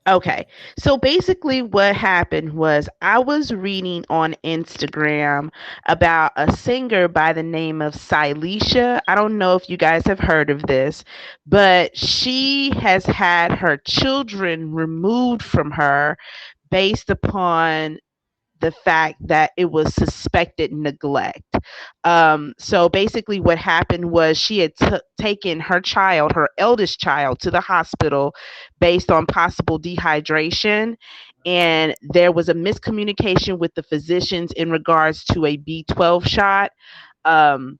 Okay. So basically what happened was I was reading on Instagram about a singer by the name of Silesia. I don't know if you guys have heard of this, but she has had her children removed from her based upon the fact that it was suspected neglect. So basically, what happened was she had taken her child, her eldest child, to the hospital based on possible dehydration. And there was a miscommunication with the physicians in regards to a B12 shot. Um,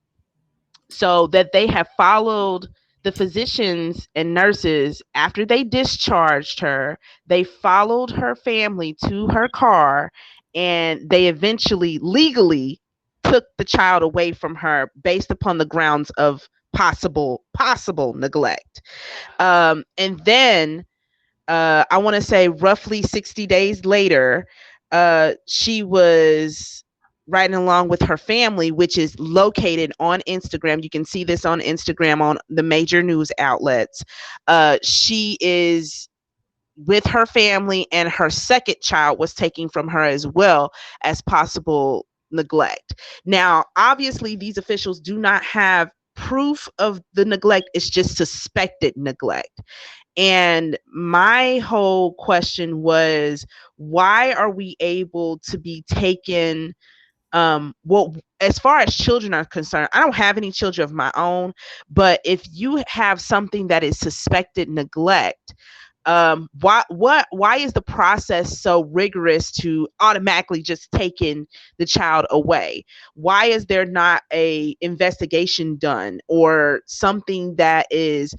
so that they have followed the physicians and nurses after they discharged her. They followed her family to her car, and they eventually legally took the child away from her based upon the grounds of possible neglect. And then I want to say roughly 60 days later, she was riding along with her family, which is located on Instagram. You can see this on Instagram on the major news outlets. She is with her family, and her second child was taken from her as well as possible neglect. Now, obviously, these officials do not have proof of the neglect, it's just suspected neglect. And my whole question was, why are we able to be taken? Well, as far as children are concerned, I don't have any children of my own, but if you have something that is suspected neglect, why is the process so rigorous to automatically just taking the child away? Why is there not a investigation done or something that is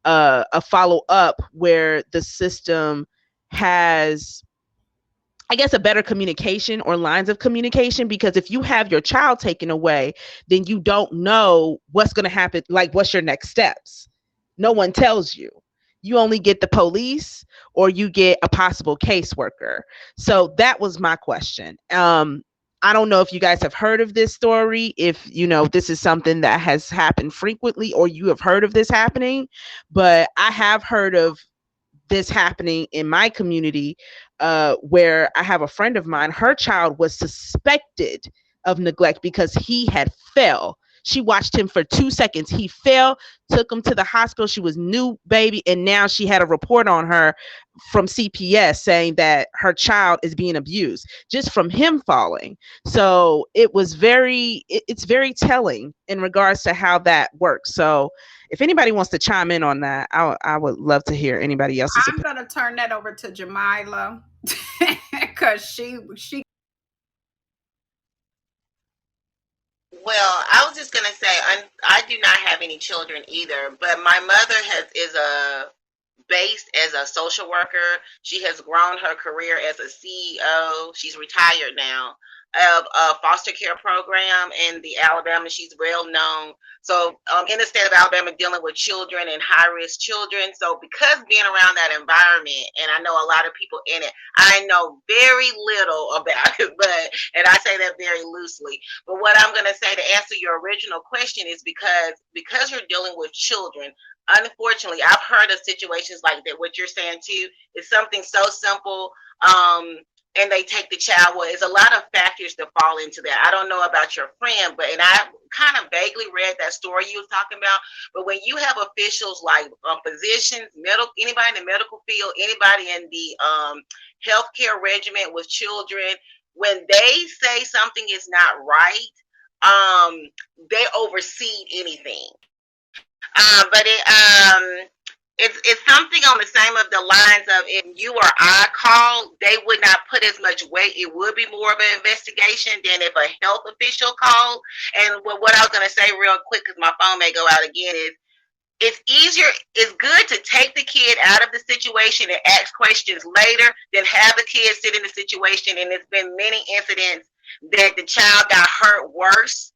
a follow up where the system has, I guess, a better communication or lines of communication? Because if you have your child taken away, then you don't know what's going to happen. Like, what's your next steps? No one tells you. You only get the police or you get a possible caseworker. So that was my question. I don't know if you guys have heard of this story, if you know this is something that has happened frequently or you have heard of this happening, but I have heard of this happening in my community, where I have a friend of mine, her child was suspected of neglect because he had fell. She watched him for 2 seconds. He fell, took him to the hospital. She was new baby, and now she had a report on her from CPS saying that her child is being abused just from him falling. So it's very telling in regards to how that works. So if anybody wants to chime in on that, I would love to hear anybody else's I'm opinion. gonna turn that over to Jamila because she. Well, I was just gonna say I do not have any children either, but my mother is a based as a social worker. She has grown her career as a CEO. She's retired now of a foster care program in the Alabama. She's well known. So in the state of Alabama, dealing with children and high risk children. So because being around that environment, and I know a lot of people in it, I know very little about it, but and I say that very loosely. But what I'm going to say to answer your original question is because you're dealing with children, unfortunately, I've heard of situations like that. What you're saying too is something so simple, and they take the child. Well, there's a lot of factors that fall into that. I don't know about your friend, but and I kind of vaguely read that story you was talking about. But when you have officials like physicians, anybody in the medical field, anybody in the healthcare regimen with children, when they say something is not right, they oversee anything. But it's something on the same of the lines of, if you or I called, they would not put as much weight. It would be more of an investigation than if a health official called. And what I was going to say real quick, because my phone may go out again, is it's easier, it's good to take the kid out of the situation and ask questions later than have the kid sit in the situation. And there's been many incidents that the child got hurt worse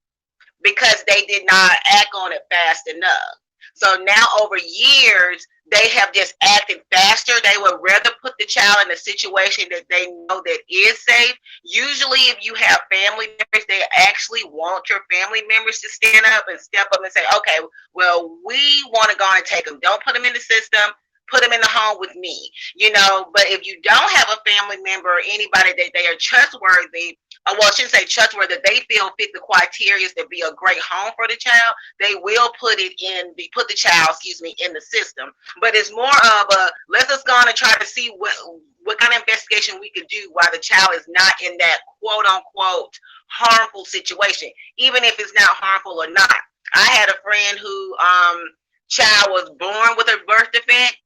because they did not act on it fast enough. So now over years, they have just acted faster. They would rather put the child in a situation that they know that is safe. Usually, if you have family members, they actually want your family members to stand up and step up and say, okay, well, we want to go and take them. Don't put them in the system. put them in the home with me, but if you don't have a family member or anybody that they are trustworthy, well, I shouldn't say trustworthy, that they feel fit the criteria to be a great home for the child, they will put the child, in the system. But it's more of a, let's just go on and try to see what kind of investigation we could do while the child is not in that quote unquote harmful situation, even if it's not harmful or not. I had a friend who child was born with a birth defect,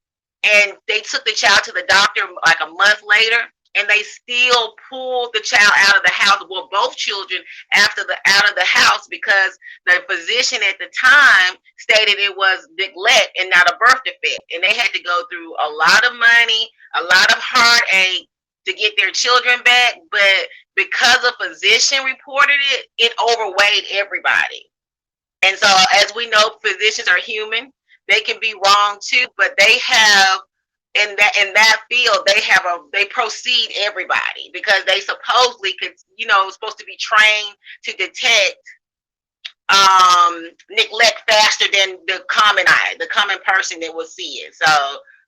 and they took the child to the doctor like a month later, and they still pulled the child out of the house. Well, both children out of the house, because the physician at the time stated it was neglect and not a birth defect, and they had to go through a lot of money, a lot of heartache to get their children back. But because a physician reported it, it overweighed everybody. And so, as we know, physicians are human. They can be wrong too, but they have in that field, they proceed everybody, because they supposedly could, supposed to be trained to detect neglect faster than the common person that will see it. So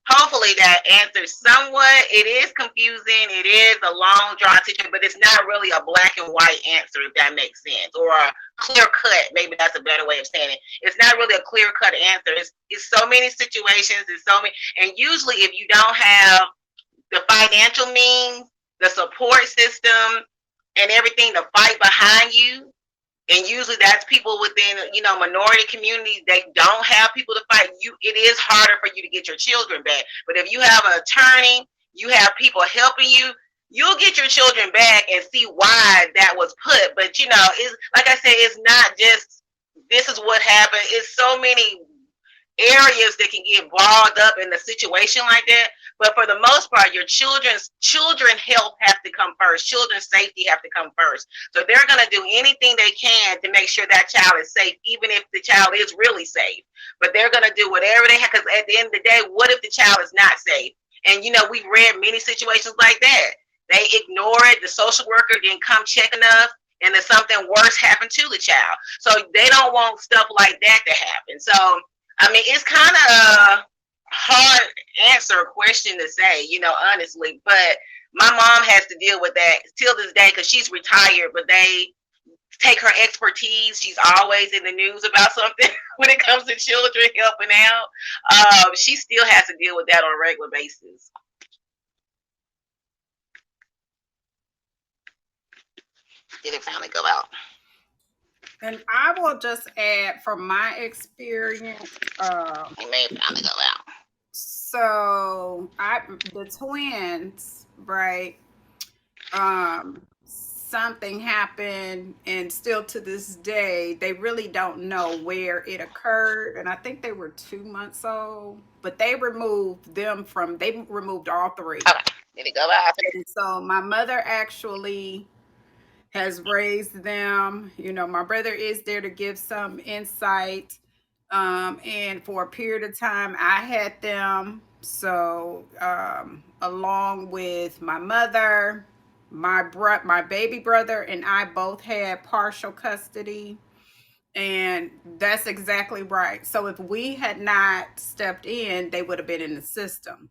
hopefully that answers somewhat. It is confusing. It is a long drawn situation, but it's not really a black and white answer, if that makes sense, or a clear cut. Maybe that's a better way of saying it. It's not really a clear cut answer. It's so many situations. It's so many, and usually if you don't have the financial means, the support system, and everything to fight behind you, and usually that's people within, minority communities, they don't have people to fight you. It is harder for you to get your children back. But if you have an attorney, you have people helping you, you'll get your children back and see why that was put. But, it's like I said, it's not just this is what happened. It's so many areas that can get bogged up in a situation like that. But for the most part, your children's health has to come first. Children's safety have to come first. So they're going to do anything they can to make sure that child is safe, even if the child is really safe. But they're going to do whatever they have, because at the end of the day, what if the child is not safe? And, we've read many situations like that. They ignore it. The social worker didn't come check enough, and then something worse happened to the child. So they don't want stuff like that to happen. So, it's kind of a hard question to say, honestly, but my mom has to deal with that till this day, because she's retired, but they take her expertise. She's always in the news about something when it comes to children helping out. She still has to deal with that on a regular basis. Did it finally go out? And I will just add from my experience. It may finally go out. So the twins, right? Something happened, and still to this day, they really don't know where it occurred. And I think they were 2 months old, but they removed all three. Okay. Did it go out? And so my mother actually has raised them. My brother is there to give some insight. And for a period of time, I had them. So, along with my mother, my baby brother, and I both had partial custody. And that's exactly right. So if we had not stepped in, they would have been in the system.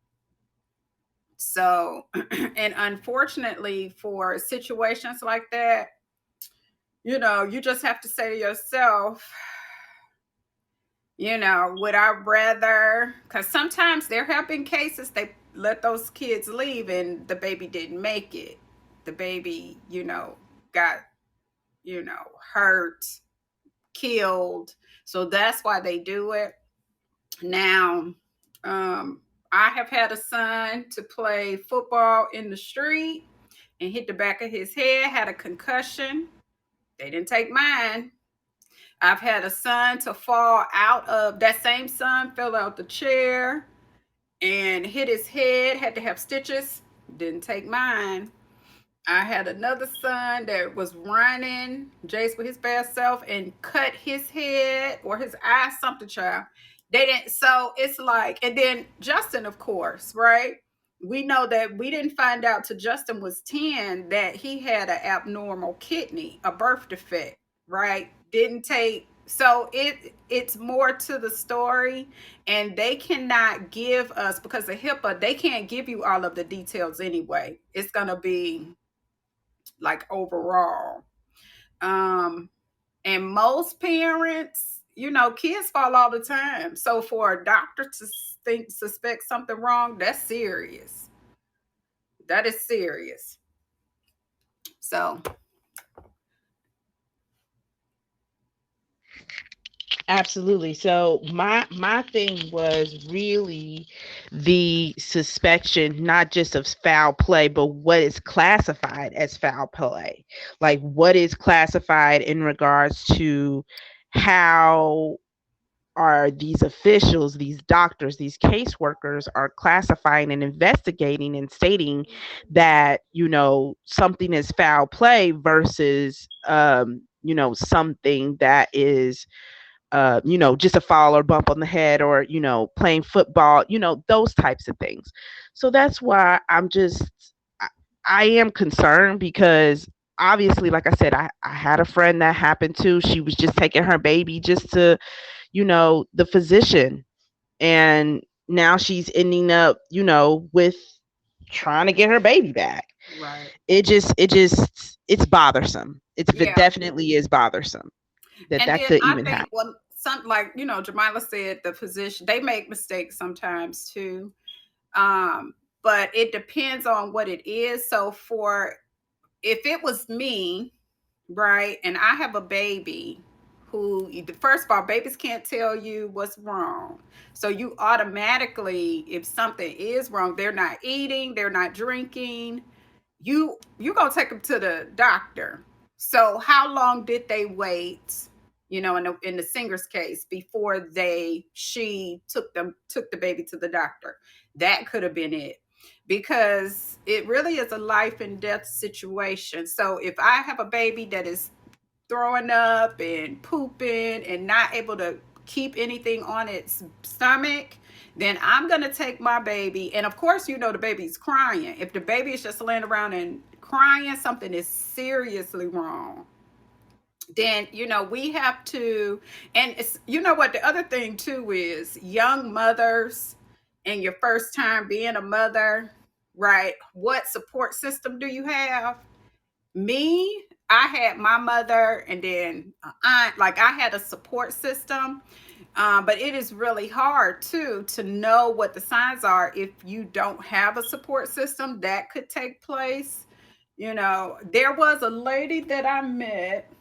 So, and unfortunately, for situations like that, you just have to say to yourself, would I rather, because sometimes there have been cases they let those kids leave and the baby didn't make it. The baby, got, hurt, killed. So that's why they do it. Now, I have had a son to play football in the street and hit the back of his head, had a concussion. They didn't take mine. I've had a son to fall out of, that same son fell out the chair and hit his head, had to have stitches. Didn't take mine. I had another son that was running, Jace with his bad self, and cut his head or his eye, something, child. They didn't, so it's like, and then Justin, of course, right? We know that we didn't find out till Justin was 10 that he had an abnormal kidney, a birth defect, right? Didn't take So it's more to the story, and they cannot give us, because of HIPAA, they can't give you all of the details anyway. It's gonna be like overall. Um, and most parents, kids fall all the time. So for a doctor to suspect something wrong, that's serious. That is serious. So Absolutely. So my thing was really the suspicion, not just of foul play, but what is classified as foul play. Like what is classified in regards to how are these officials, these doctors, these caseworkers are classifying and investigating and stating that, something is foul play versus, something that is just a fall or bump on the head, or, playing football, those types of things. So that's why I, I am concerned because obviously, like I said, I had a friend that happened to, she was just taking her baby just to, the physician. And now she's ending up, with trying to get her baby back. right. It's bothersome. It Yeah. definitely is bothersome that And that then could I even think, happen. well, some, like, Jamila said, the physician, they make mistakes sometimes too. Um, but it depends on what it is. So for if it was me, right, and I have a baby who, first of all, babies can't tell you what's wrong. So you automatically, if something is wrong, they're not eating, they're not drinking, you gonna take them to the doctor. So how long did they wait, in the singer's case, before she took the baby to the doctor? That could have been it, because it really is a life and death situation. So if I have a baby that is throwing up and pooping and not able to keep anything on its stomach, then I'm going to take my baby. And of course, the baby's crying. If the baby is just laying around and crying, something is seriously wrong. Then, we have to, and it's, what the other thing too is, young mothers and your first time being a mother, right? What support system do you have? Me, I had my mother, and then aunt. Like, I had a support system, but it is really hard too to know what the signs are if you don't have a support system that could take place. There was a lady that I met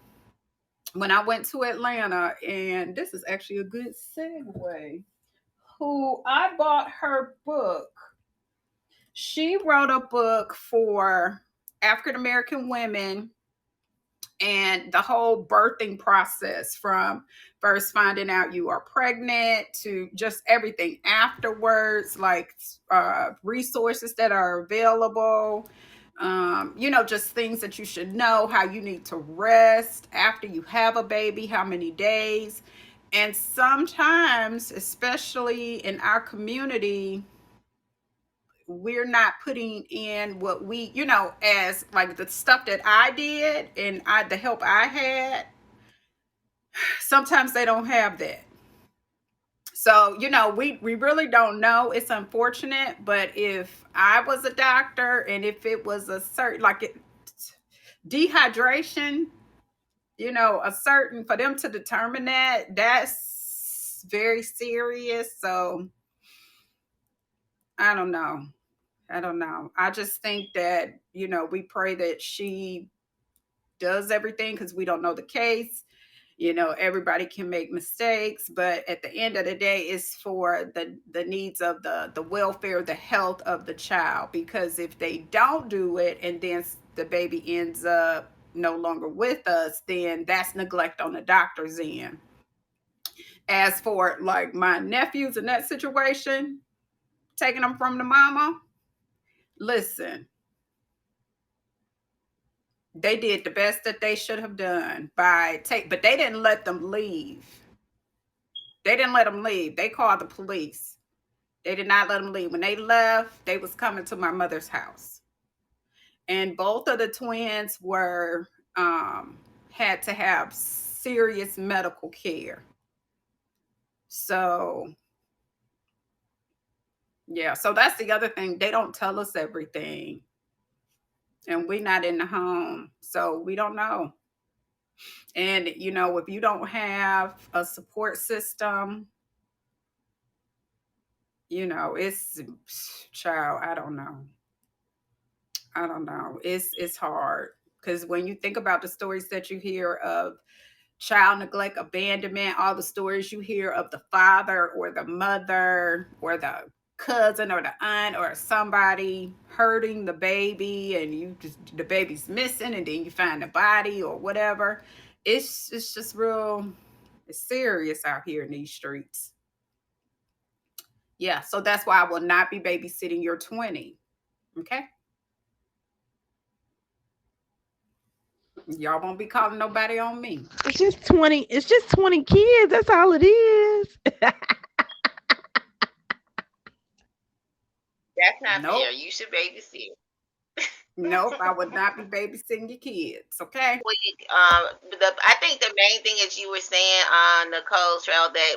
when I went to Atlanta, and this is actually a good segue, who I bought her book. She wrote a book for African American women, and the whole birthing process, from first finding out you are pregnant to just everything afterwards, like resources that are available, just things that you should know, how you need to rest after you have a baby, how many days. And sometimes, especially in our community, we're not putting in what we, as like the stuff that I did, and the help I had. Sometimes they don't have that. So, we really don't know. It's unfortunate, but if I was a doctor, and if it was a certain, like, dehydration, a certain, for them to determine that's very serious. So I don't know. I don't know. I just think that, we pray that she does everything, because we don't know the case. Everybody can make mistakes, but at the end of the day, it's for the needs of the welfare, the health of the child. Because if they don't do it, and then the baby ends up no longer with us, then that's neglect on the doctor's end. As for, like, my nephews in that situation, taking them from the mama, listen, they did the best that they should have done but they didn't let them leave. They didn't let them leave. They called the police. They did not let them leave. When they left, they was coming to my mother's house. And both of the twins were, had to have serious medical care. So yeah, so that's the other thing. They don't tell us everything. And we're not in the home. So we don't know. And you know, if you don't have a support system, you know, it's child, I don't know. I don't know. It's hard because when you think about the stories that you hear of child neglect, abandonment, all the stories you hear of the father or the mother or the cousin or the aunt or somebody hurting the baby, and you just the baby's missing and then you find the body or whatever. It's just real, it's serious out here in these streets. Yeah, so that's why I will not be babysitting your 20. Okay? Y'all won't be calling nobody on me. It's just 20 kids. That's all it is. That's not Nope. fair. You should babysit. Nope, I would not be babysitting your kids. Okay? I think the main thing is you were saying, NicholeShirell, that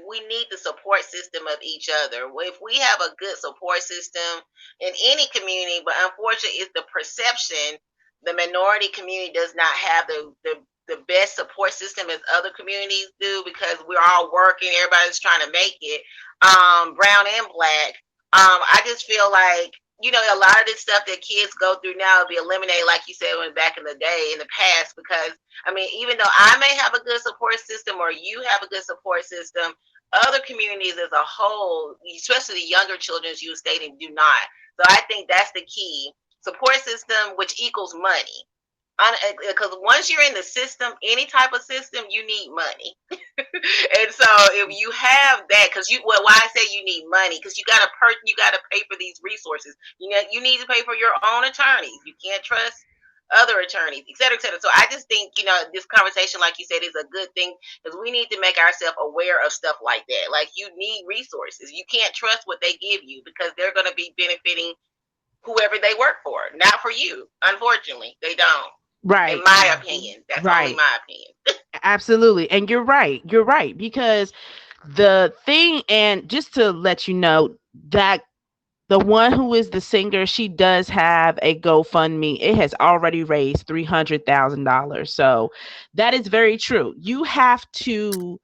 we need the support system of each other. If we have a good support system in any community, but unfortunately, it's the perception the minority community does not have the best support system as other communities do, because we're all working, everybody's trying to make it, brown and black. I just feel like, you know, a lot of this stuff that kids go through now will be eliminated, like you said, when back in the day, in the past, because, I mean, even though I may have a good support system or you have a good support system, other communities as a whole, especially the younger children, as you were stating, do not. So I think that's the key. Support system, which equals money. Because once you're in the system, any type of system, you need money. And so if you have that, because why I say you need money, because you gotta pay for these resources. You need to pay for your own attorneys. You can't trust other attorneys, et cetera, et cetera. So I just think, this conversation, like you said, is a good thing, because we need to make ourselves aware of stuff like that. Like, you need resources. You can't trust what they give you, because they're going to be benefiting whoever they work for, not for you. Unfortunately, they don't. Right. In my opinion. That's only my opinion. Absolutely. And you're right. You're right. Because the thing, and just to let you know, that the one who is the singer, she does have a GoFundMe. It has already raised $300,000. So that is very true. You have to,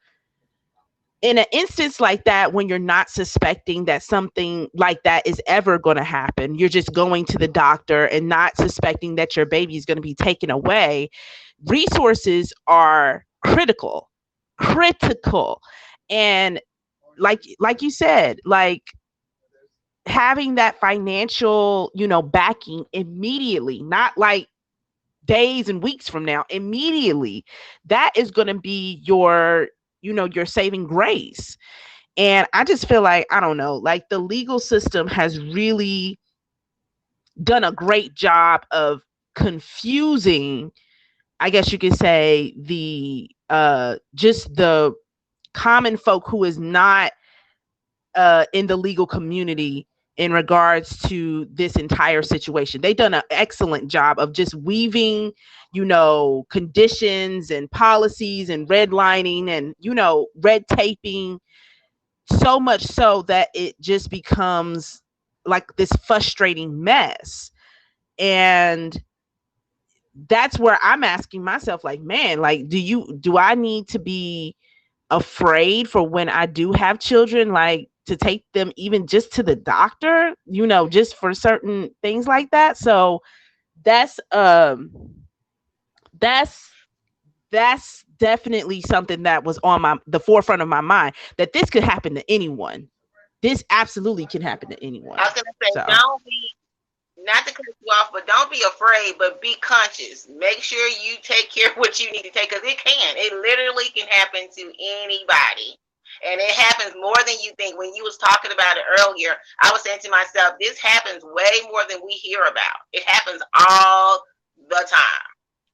in an instance like that, when you're not suspecting that something like that is ever going to happen, you're just going to the doctor and not suspecting that your baby is going to be taken away. Resources are critical. And like you said, like, having that financial, backing immediately, not like days and weeks from now, immediately, that is going to be your saving grace. And I just feel like, I don't know, like, the legal system has really done a great job of confusing, I guess you could say, the just the common folk who is not in the legal community in regards to this entire situation. They've done an excellent job of just weaving, conditions and policies and redlining and, red taping, so much so that it just becomes like this frustrating mess. And that's where I'm asking myself, like, man, like, do I need to be afraid for when I do have children, like, to take them even just to the doctor, just for certain things like that. So that's definitely something that was on the forefront of my mind, that this could happen to anyone. This absolutely can happen to anyone. I was gonna say, don't be, not to cut you off, but don't be afraid, but be conscious. Make sure you take care of what you need to take, because it literally can happen to anybody. And it happens more than you think. When you was talking about it earlier, I was saying to myself, this happens way more than we hear about. It happens all the time.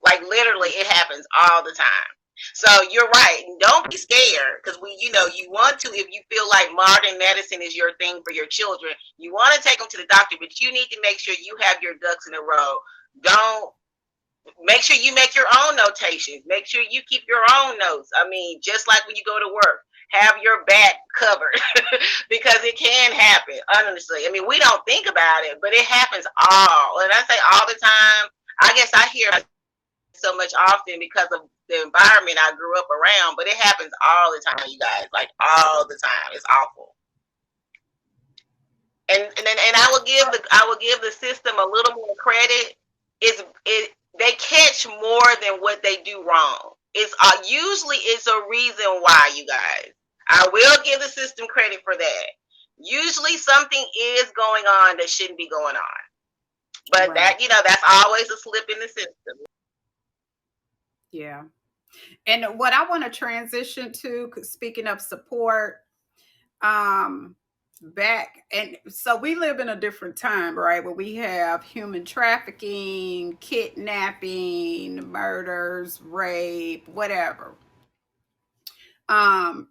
Like, literally, it happens all the time. So you're right. Don't be scared, because you want to, if you feel like modern medicine is your thing for your children, you want to take them to the doctor, but you need to make sure you have your ducks in a row. Don't Make sure you make your own notations. Make sure you keep your own notes. I mean, just like when you go to work, have your back covered because it can happen. Honestly, I mean, we don't think about it, but it happens all. And I say all the time. I guess I hear so much often because of the environment I grew up around, but it happens all the time, you guys. Like all the time. It's awful. And I will give the system a little more credit. They catch more than what they do wrong. It's usually it's a reason why, you guys. I will give the system credit for that. Usually something is going on that shouldn't be going on. But Right. that, that's always a slip in the system. Yeah. And what I want to transition to, speaking of support, back, and so we live in a different time, right, where we have human trafficking, kidnapping, murders, rape, whatever. um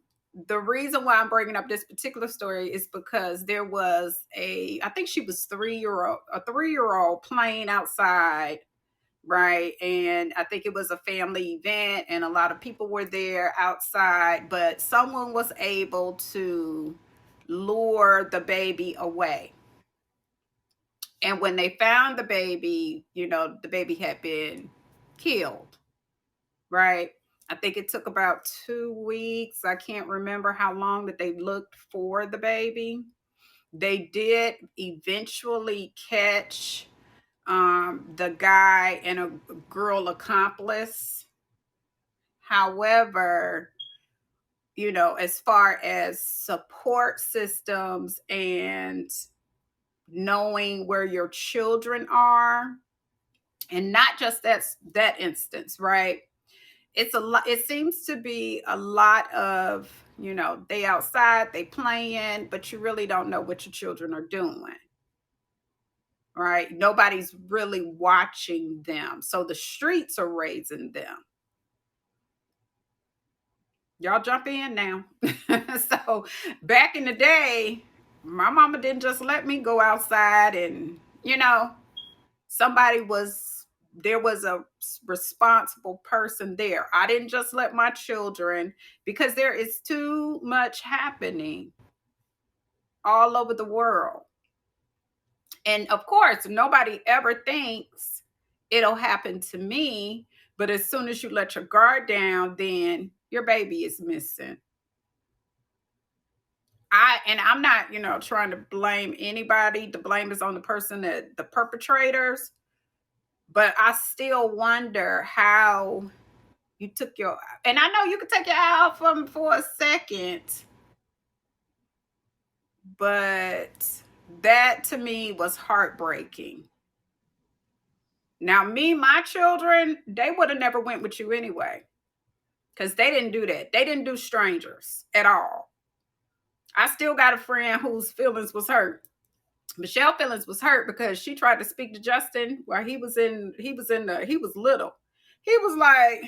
the reason why I'm bringing up this particular story is because there was I think she was a 3-year old playing outside, right? And I think it was a family event and a lot of people were there outside, but someone was able to lure the baby away. And when they found the baby, the baby had been killed, right? I think it took about 2 weeks. I can't remember how long that they looked for the baby. They did eventually catch the guy and a girl accomplice. However, as far as support systems and knowing where your children are, and not just that instance, right? It's a lot. It seems to be a lot of, they outside, they playing, but you really don't know what your children are doing, right? Nobody's really watching them, so the streets are raising them. Y'all jump in now. So back in the day, my mama didn't just let me go outside, and somebody was there was a responsible person there. I didn't just let my children, because there is too much happening all over the world. And of course, nobody ever thinks it'll happen to me, but as soon as you let your guard down, then your baby is missing. I'm not, trying to blame anybody. The blame is on the person, that the perpetrators. But I still wonder how you took your, and I know you could take your eye off them for a second, but that to me was heartbreaking. Now, my children, they would have never went with you anyway, because they didn't do that. They didn't do strangers at all. I still got a friend whose feelings was hurt. Michelle feelings was hurt because she tried to speak to Justin while he was little. He was like,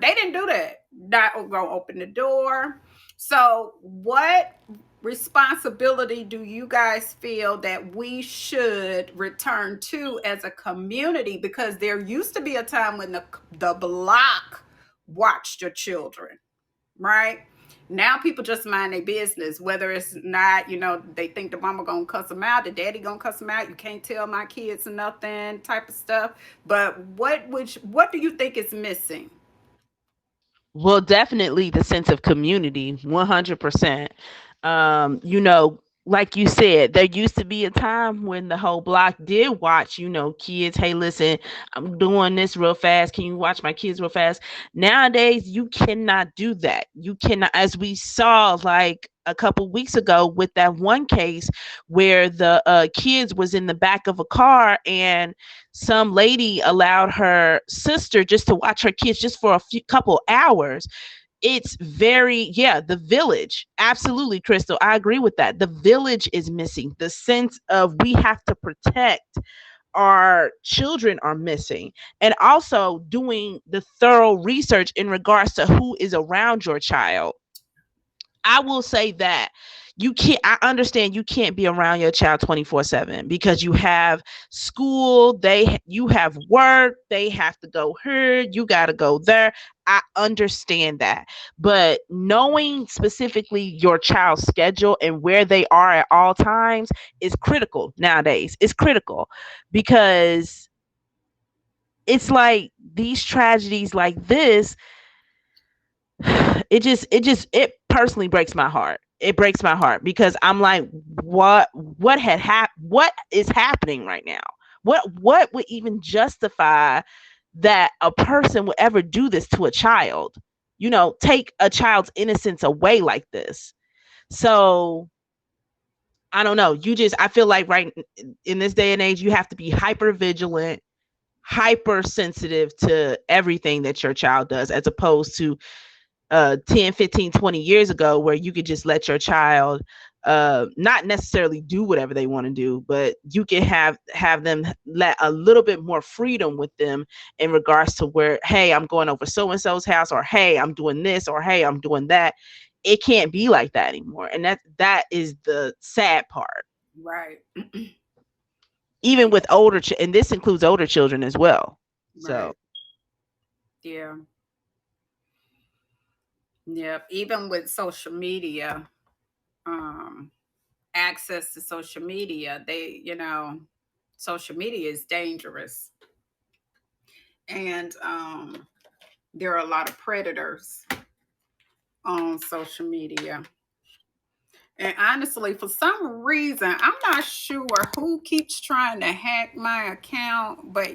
they didn't do that. Not gonna open the door. So what responsibility do you guys feel that we should return to as a community? Because there used to be a time when the block watched your children, right? Now people just mind their business, whether it's not, they think the mama gonna cuss them out, the daddy gonna cuss them out. You can't tell my kids nothing, type of stuff. But what do you think is missing? Well, definitely the sense of community, 100%. Like you said, there used to be a time when the whole block did watch, kids. Hey, listen, I'm doing this real fast. Can you watch my kids real fast? Nowadays, you cannot do that. You cannot, as we saw like a couple weeks ago with that one case where the kids was in the back of a car, and some lady allowed her sister just to watch her kids just for a few couple hours. It's very, yeah, the village, absolutely, Crystal, I agree with that. The village is missing. The sense of we have to protect our children are missing, and also doing the thorough research in regards to who is around your child. I will say that, you can't, I understand you can't be around your child 24/7 because you have school, you have work, they have to go here, you got to go there. I understand that. But knowing specifically your child's schedule and where they are at all times is critical nowadays. It's critical because it's like these tragedies like this, it personally breaks my heart. It breaks my heart because I'm like, what is happening right now? What would even justify that a person would ever do this to a child? Take a child's innocence away like this. So I don't know. I feel like right in this day and age, you have to be hyper vigilant, hypersensitive to everything that your child does, as opposed to 10, 15, 20 years ago, where you could just let your child not necessarily do whatever they want to do, but you can have them let a little bit more freedom with them in regards to where, hey, I'm going over so and so's house, or hey, I'm doing this, or hey, I'm doing that. It can't be like that anymore, and that is the sad part. Right. Even with and this includes older children as well. So Right. Yeah. Yep. Even with social media, um, access to social media, social media is dangerous. And there are a lot of predators on social media. And honestly, for some reason, I'm not sure who keeps trying to hack my account, but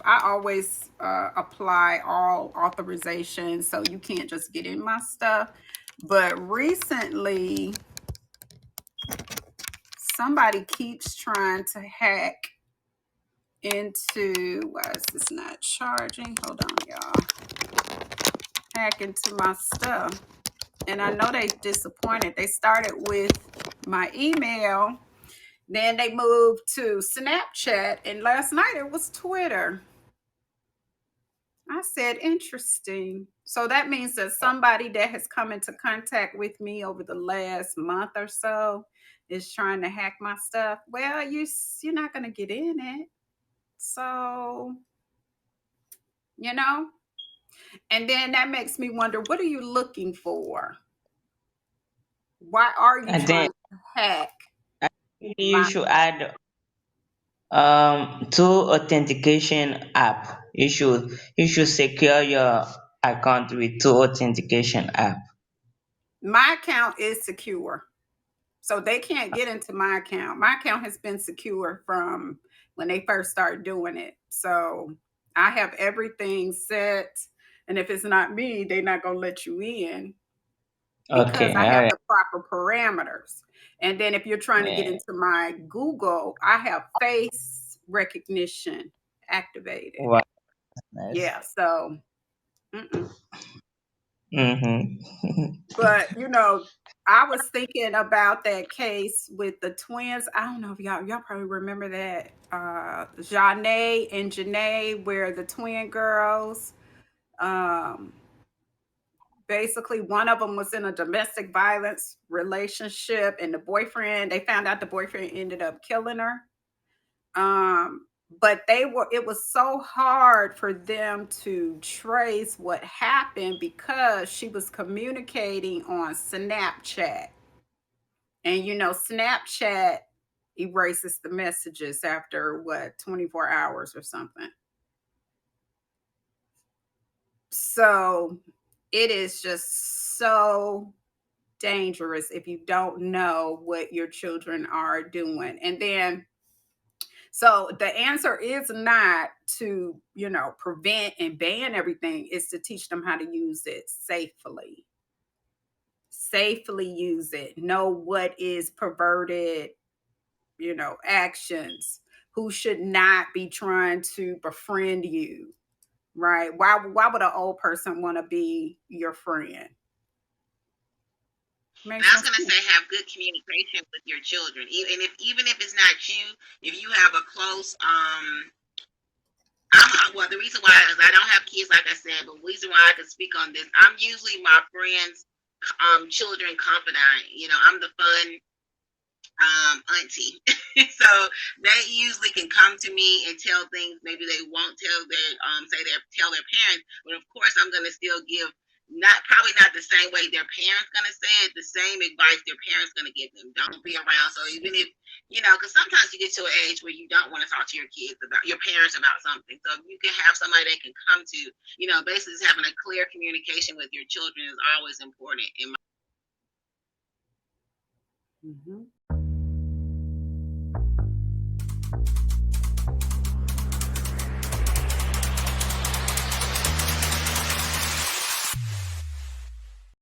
I always apply all authorizations, so you can't just get in my stuff. But recently, somebody keeps trying to hack into, why is this not charging? Hold on, y'all. Hack into my stuff. And I know they disappointed. They started with my email, then they moved to Snapchat, and last night it was Twitter. I said, interesting. So that means that somebody that has come into contact with me over the last month or so is trying to hack my stuff. Well, you're not going to get in it. So, you know, and then that makes me wonder, what are you looking for? Why are you And then trying to hack you my should add two authentication app. You should secure your account with two authentication app. my account is secure. So they can't get into my account. My account has been secure from when they first started doing it. So I have everything set. And if it's not me, they're not going to let you in because Okay, I all have right. the proper parameters. And then if you're trying to get Yeah. into my Google, I have face recognition activated. Wow, nice. Yeah. So, mm-mm. Mm-hmm. But I was thinking about that case with the twins. I don't know if y'all probably remember that Janae and Janae, where the twin girls, um, basically one of them was in a domestic violence relationship, and they found out the boyfriend ended up killing her. Um, but it was so hard for them to trace what happened because she was communicating on Snapchat. And Snapchat erases the messages after what, 24 hours or something. So it is just so dangerous if you don't know what your children are doing. And then, so the answer is not to, prevent and ban everything, it's to teach them how to use it safely. Safely use it. Know what is perverted, actions, who should not be trying to befriend you, right? Why would an old person want to be your friend? And Makes I no was gonna sense. say have good communication with your children, even if it's not you, if you have a close well, the reason why is I don't have kids, like I said, but the reason why I can speak on this, I'm usually my friends' children confidant. You know, I'm the fun auntie. So they usually can come to me and tell things maybe they won't tell their tell their parents, but of course I'm gonna still give probably not the same way their parents gonna say it, the same advice their parents gonna give them. Don't be around. So even if because sometimes you get to an age where you don't want to talk to your kids about your parents about something. So if you can have somebody they can come to, basically just having a clear communication with your children is always important in my. Mm-hmm.